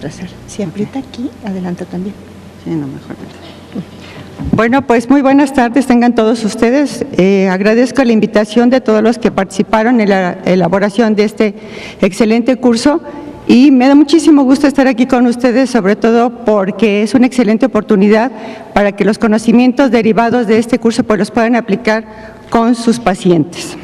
trasera. Si aprieta aquí, adelanta también. Sí, no, mejor. Bueno, pues muy buenas tardes tengan todos ustedes. Agradezco la invitación de todos los que participaron en la elaboración de este excelente curso y me da muchísimo gusto estar aquí con ustedes, sobre todo porque es una excelente oportunidad para que los conocimientos derivados de este curso pues los puedan aplicar con sus pacientes.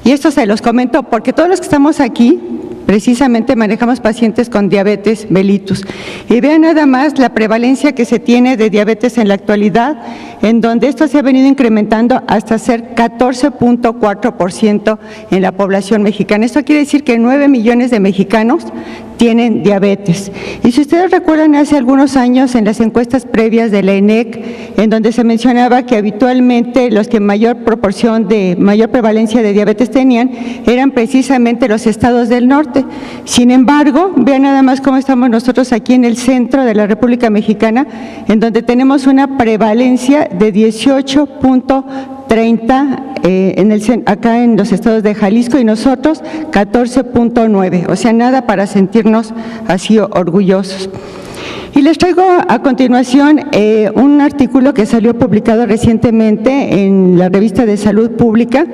Y esto se los comento porque todos los que estamos aquí precisamente manejamos pacientes con diabetes mellitus. Y vean nada más la prevalencia que se tiene de diabetes en la actualidad, en donde esto se ha venido incrementando hasta ser 14.4% en la población mexicana. Esto quiere decir que 9 millones de mexicanos tienen diabetes. Y si ustedes recuerdan hace algunos años en las encuestas previas de la ENEC, en donde se mencionaba que habitualmente los que mayor prevalencia de diabetes tenían eran precisamente los estados del norte. Sin embargo, vean nada más cómo estamos nosotros aquí en el centro de la República Mexicana, en donde tenemos una prevalencia de 18.30 acá en los estados de Jalisco y nosotros 14.9, o sea, nada para sentirnos así orgullosos. Y les traigo a continuación un artículo que salió publicado recientemente en la revista de Salud Pública,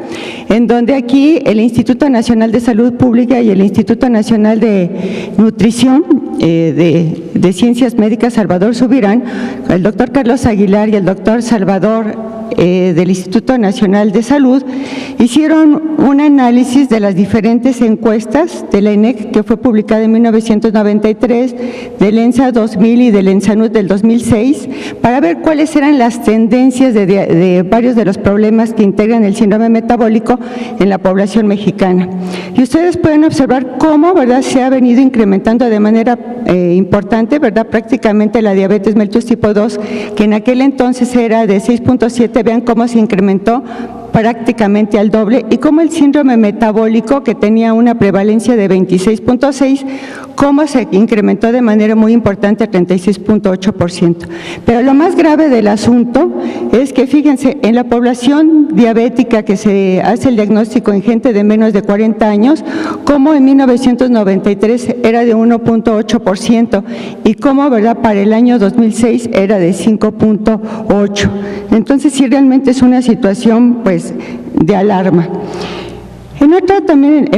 en donde aquí el Instituto Nacional de Salud Pública y el Instituto Nacional de Nutrición de Ciencias Médicas Salvador Subirán, el doctor Carlos Aguilar y el doctor Salvador del Instituto Nacional de Salud, hicieron un análisis de las diferentes encuestas de la ENEC que fue publicada en 1993, del ENSA 2000 y del ENSANUD del 2006, para ver cuáles eran las tendencias de varios de los problemas que integran el síndrome metabólico en la población mexicana. Y ustedes pueden observar cómo, ¿verdad?, se ha venido incrementando de manera importante, ¿verdad?, prácticamente la diabetes mellitus tipo 2, que en aquel entonces era de 6.7, vean cómo se incrementó prácticamente al doble, y cómo el síndrome metabólico, que tenía una prevalencia de 26.6, cómo se incrementó de manera muy importante a 36.8%. Pero lo más grave del asunto es que, fíjense, en la población diabética que se hace el diagnóstico en gente de menos de 40 años, cómo en 1993 era de 1.8% y cómo, ¿verdad?, para el año 2006 era de 5.8%. Entonces, sí, realmente es una situación, pues, de alarma. En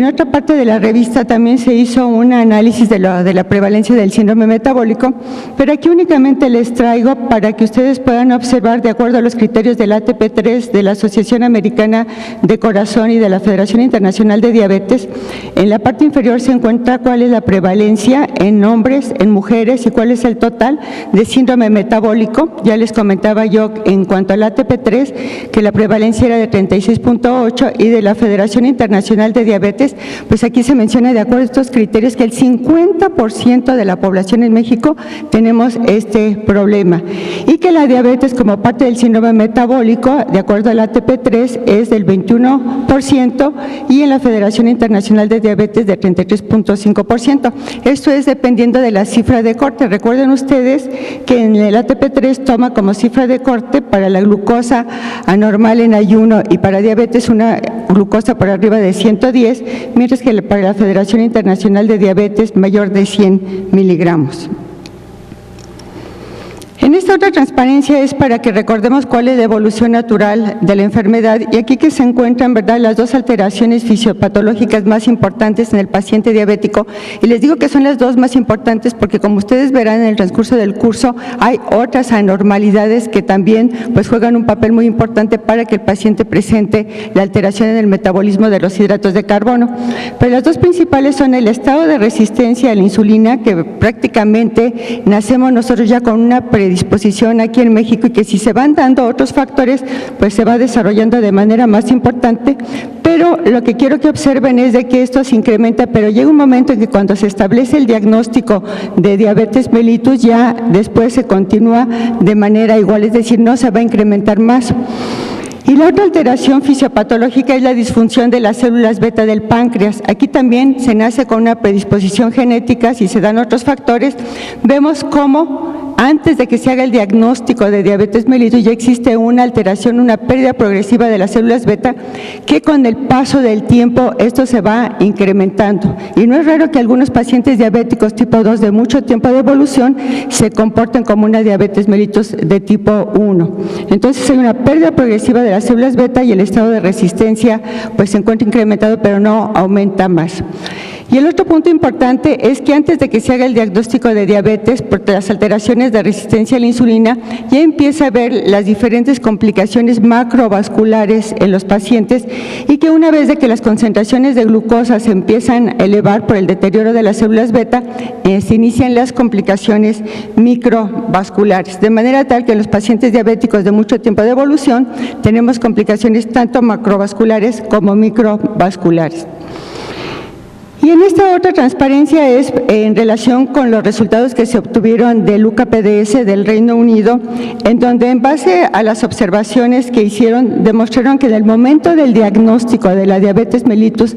otra parte de la revista también se hizo un análisis de la prevalencia del síndrome metabólico, pero aquí únicamente les traigo para que ustedes puedan observar, de acuerdo a los criterios del ATP3, de la Asociación Americana de Corazón y de la Federación Internacional de Diabetes. En la parte inferior se encuentra cuál es la prevalencia en hombres, en mujeres y cuál es el total de síndrome metabólico. Ya les comentaba yo en cuanto al ATP3 que la prevalencia era de 36.8 y de la Federación Internacional de Diabetes, pues aquí se menciona, de acuerdo a estos criterios, que el 50% de la población en México tenemos este problema y que la diabetes como parte del síndrome metabólico, de acuerdo al ATP3, es del 21% y en la Federación Internacional de Diabetes de 33.5%. Esto es dependiendo de la cifra de corte. Recuerden ustedes que en el ATP3 toma como cifra de corte para la glucosa anormal en ayuno y para diabetes una glucosa por arriba de 110, mientras que para la Federación Internacional de Diabetes mayor de 100 miligramos. En esta otra transparencia es para que recordemos cuál es la evolución natural de la enfermedad y aquí que se encuentran, ¿verdad?, las dos alteraciones fisiopatológicas más importantes en el paciente diabético, y les digo que son las dos más importantes porque, como ustedes verán en el transcurso del curso, hay otras anormalidades que también pues juegan un papel muy importante para que el paciente presente la alteración en el metabolismo de los hidratos de carbono. Pero las dos principales son el estado de resistencia a la insulina, que prácticamente nacemos nosotros ya con una predisposición aquí en México y que si se van dando otros factores, pues se va desarrollando de manera más importante, pero lo que quiero que observen es de que esto se incrementa, pero llega un momento en que cuando se establece el diagnóstico de diabetes mellitus, ya después se continúa de manera igual, es decir, no se va a incrementar más. Y la otra alteración fisiopatológica es la disfunción de las células beta del páncreas. Aquí también se nace con una predisposición genética, si se dan otros factores, vemos cómo antes de que se haga el diagnóstico de diabetes mellitus, ya existe una alteración, una pérdida progresiva de las células beta, que con el paso del tiempo esto se va incrementando. Y no es raro que algunos pacientes diabéticos tipo 2 de mucho tiempo de evolución se comporten como una diabetes mellitus de tipo 1. Entonces hay una pérdida progresiva de las células beta y el estado de resistencia pues se encuentra incrementado, pero no aumenta más. Y el otro punto importante es que antes de que se haga el diagnóstico de diabetes, por las alteraciones de resistencia a la insulina, ya empieza a ver las diferentes complicaciones macrovasculares en los pacientes, y que una vez de que las concentraciones de glucosa se empiezan a elevar por el deterioro de las células beta, se inician las complicaciones microvasculares, de manera tal que en los pacientes diabéticos de mucho tiempo de evolución tenemos complicaciones tanto macrovasculares como microvasculares. Y en esta otra transparencia es en relación con los resultados que se obtuvieron del UKPDS del Reino Unido, en donde en base a las observaciones que hicieron, demostraron que en el momento del diagnóstico de la diabetes mellitus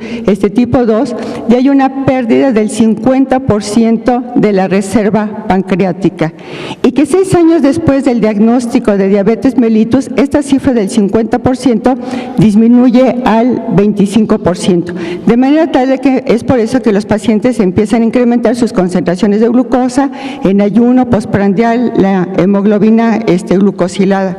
tipo 2, ya hay una pérdida del 50% de la reserva pancreática, y que 6 años después del diagnóstico de diabetes mellitus, esta cifra del 50% disminuye al 25%, de manera tal de que es por eso que los pacientes empiezan a incrementar sus concentraciones de glucosa en ayuno, postprandial, la hemoglobina glucosilada.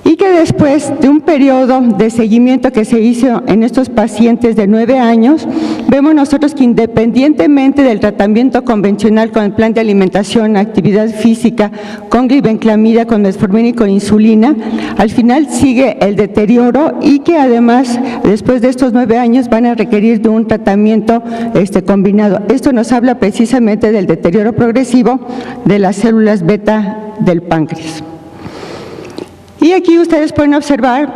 Y que después de un periodo de seguimiento que se hizo en estos pacientes de 9 años, vemos nosotros que independientemente del tratamiento convencional con el plan de alimentación, actividad física, con glibenclamida, con metformina y con insulina, al final sigue el deterioro, y que además después de estos 9 años van a requerir de un tratamiento combinado. Esto nos habla precisamente del deterioro progresivo de las células beta del páncreas. Y aquí ustedes pueden observar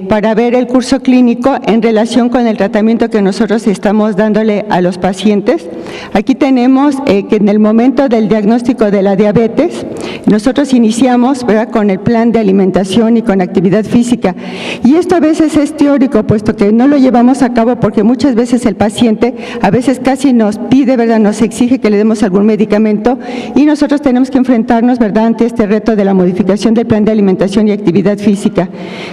para ver el curso clínico en relación con el tratamiento que nosotros estamos dándole a los pacientes. Aquí tenemos que en el momento del diagnóstico de la diabetes, nosotros iniciamos, ¿verdad?, con el plan de alimentación y con actividad física. Y esto a veces es teórico, puesto que no lo llevamos a cabo, porque muchas veces el paciente a veces casi nos pide, ¿verdad?, nos exige que le demos algún medicamento, y nosotros tenemos que enfrentarnos, ¿verdad?, ante este reto de la modificación del plan de alimentación y actividad física,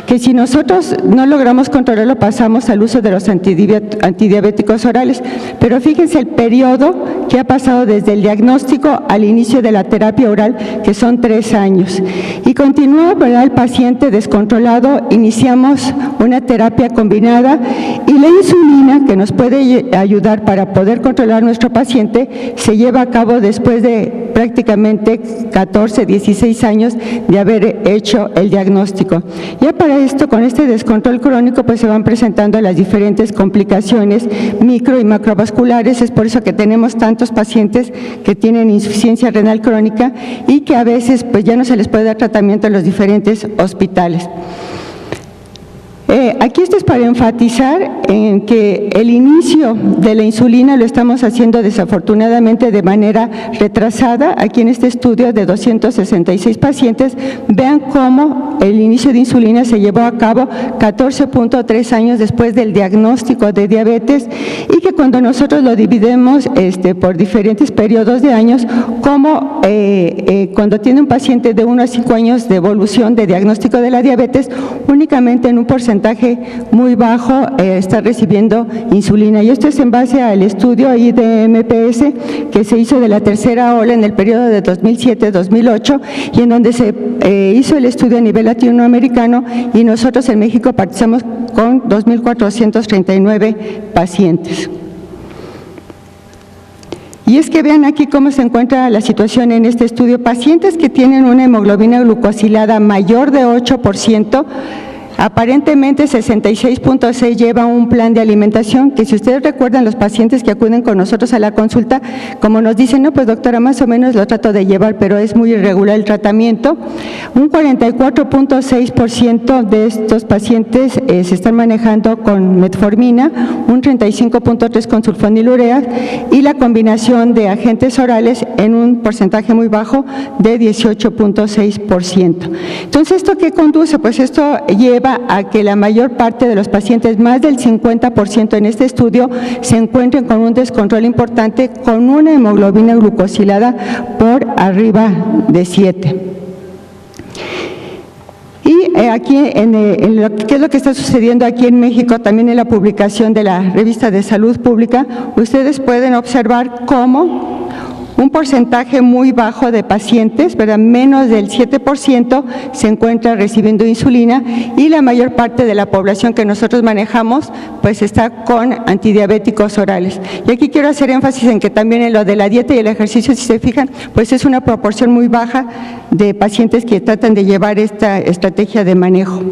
que si nosotros no logramos controlarlo, pasamos al uso de los antidiabéticos orales. Pero fíjense el periodo que ha pasado desde el diagnóstico al inicio de la terapia oral, que son 3 años. Y continúa, ¿verdad?, el paciente descontrolado, iniciamos una terapia combinada, y la insulina, que nos puede ayudar para poder controlar a nuestro paciente, se lleva a cabo después de prácticamente 14, 16 años de haber hecho el diagnóstico. Ya para esto, con este descontrol crónico, pues se van presentando las diferentes complicaciones micro y macrovasculares. Es por eso que tenemos tantos pacientes que tienen insuficiencia renal crónica y que a veces pues ya no se les puede dar tratamiento en los diferentes hospitales. Aquí esto es para enfatizar en que el inicio de la insulina lo estamos haciendo desafortunadamente de manera retrasada. Aquí en este estudio de 266 pacientes, vean cómo el inicio de insulina se llevó a cabo 14.3 años después del diagnóstico de diabetes, y que cuando nosotros lo dividimos por diferentes periodos de años, como cuando tiene un paciente de 1 a 5 años de evolución de diagnóstico de la diabetes, únicamente en un porcentaje muy bajo está recibiendo insulina. Y esto es en base al estudio ahí de MPS que se hizo de la tercera ola en el periodo de 2007-2008, y en donde se hizo el estudio a nivel latinoamericano, y nosotros en México participamos con 2.439 pacientes. Y es que vean aquí cómo se encuentra la situación en este estudio. Pacientes que tienen una hemoglobina glucosilada mayor de 8%, aparentemente 66.6 lleva un plan de alimentación, que si ustedes recuerdan, los pacientes que acuden con nosotros a la consulta, como nos dicen, no, pues doctora, más o menos lo trato de llevar, pero es muy irregular el tratamiento. Un 44.6% de estos pacientes se están manejando con metformina, un 35.3% con sulfonilurea, y la combinación de agentes orales en un porcentaje muy bajo de 18.6%. Entonces, ¿esto qué conduce? Pues esto lleva lleva a que la mayor parte de los pacientes, más del 50% en este estudio, se encuentren con un descontrol importante, con una hemoglobina glucosilada por arriba de 7. Y aquí, ¿qué es lo que está sucediendo aquí en México? También en la publicación de la Revista de Salud Pública, ustedes pueden observar cómo un porcentaje muy bajo de pacientes, ¿verdad? Menos del 7%, se encuentra recibiendo insulina, y la mayor parte de la población que nosotros manejamos pues está con antidiabéticos orales. Y aquí quiero hacer énfasis en que también en lo de la dieta y el ejercicio, si se fijan, pues es una proporción muy baja de pacientes que tratan de llevar esta estrategia de manejo.